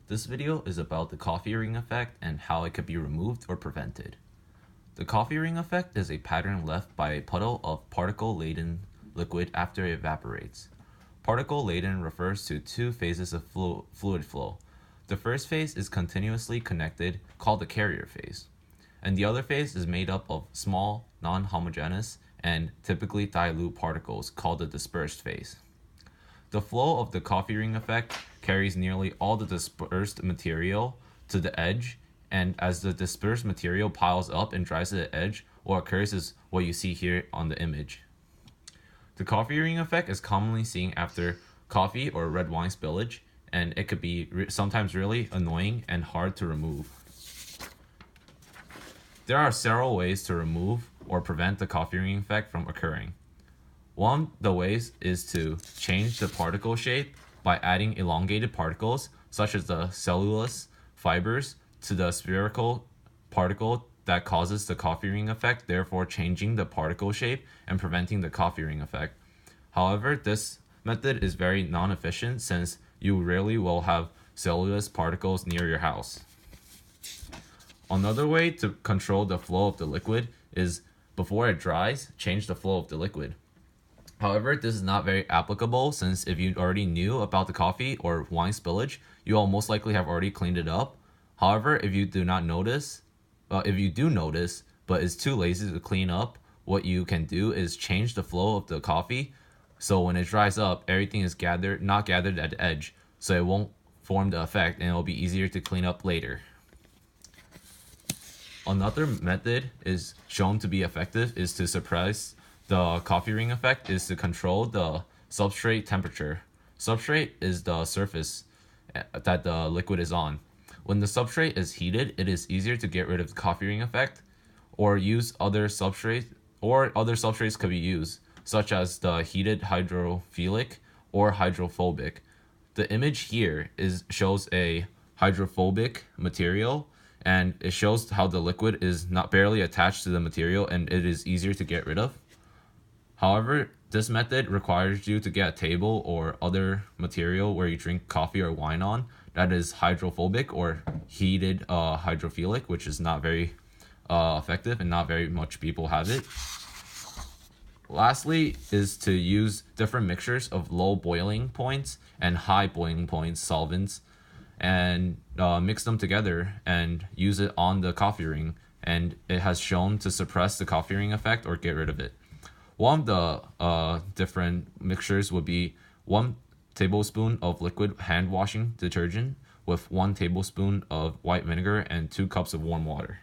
This video is about the coffee ring effect and how it could be removed or prevented. The coffee ring effect is a pattern left by a puddle of particle-laden liquid after it evaporates. Particle-laden refers to two phases of fluid flow. The first phase is continuously connected, called the carrier phase, and the other phase is made up of small, non-homogeneous, and typically dilute particles, called the dispersed phase. The flow of the coffee ring effect carries nearly all the dispersed material to the edge, and as the dispersed material piles up and dries to the edge, what occurs is what you see here on the image. The coffee ring effect is commonly seen after coffee or red wine spillage, and it could be sometimes really annoying and hard to remove. There are several ways to remove or prevent the coffee ring effect from occurring. One of the ways is to change the particle shape by adding elongated particles, such as the cellulose fibers, to the spherical particle that causes the coffee ring effect, therefore changing the particle shape and preventing the coffee ring effect. However, this method is very non-efficient since you rarely will have cellulose particles near your house. Another way to control the flow of the liquid is, before it dries, change the flow of the liquid. However, this is not very applicable since if you already knew about the coffee or wine spillage, you will most likely have already cleaned it up. However, if you do notice, but is too lazy to clean up, what you can do is change the flow of the coffee. So when it dries up, everything is not gathered at the edge, so it won't form the effect and it will be easier to clean up later. Another method is shown to be effective is to suppress the coffee ring effect is to control the substrate temperature. Substrate is the surface that the liquid is on. When the substrate is heated, it is easier to get rid of the coffee ring effect or use other substrates, or other substrates could be used, such as the heated hydrophilic or hydrophobic. The image here shows a hydrophobic material, and it shows how the liquid is not barely attached to the material and it is easier to get rid of. However, this method requires you to get a table or other material where you drink coffee or wine on that is hydrophobic or heated hydrophilic, which is not very effective and not very much people have it. Lastly is to use different mixtures of low boiling points and high boiling points solvents and mix them together and use it on the coffee ring, and it has shown to suppress the coffee ring effect or get rid of it. One of the different mixtures would be 1 tablespoon of liquid hand washing detergent with 1 tablespoon of white vinegar and 2 cups of warm water.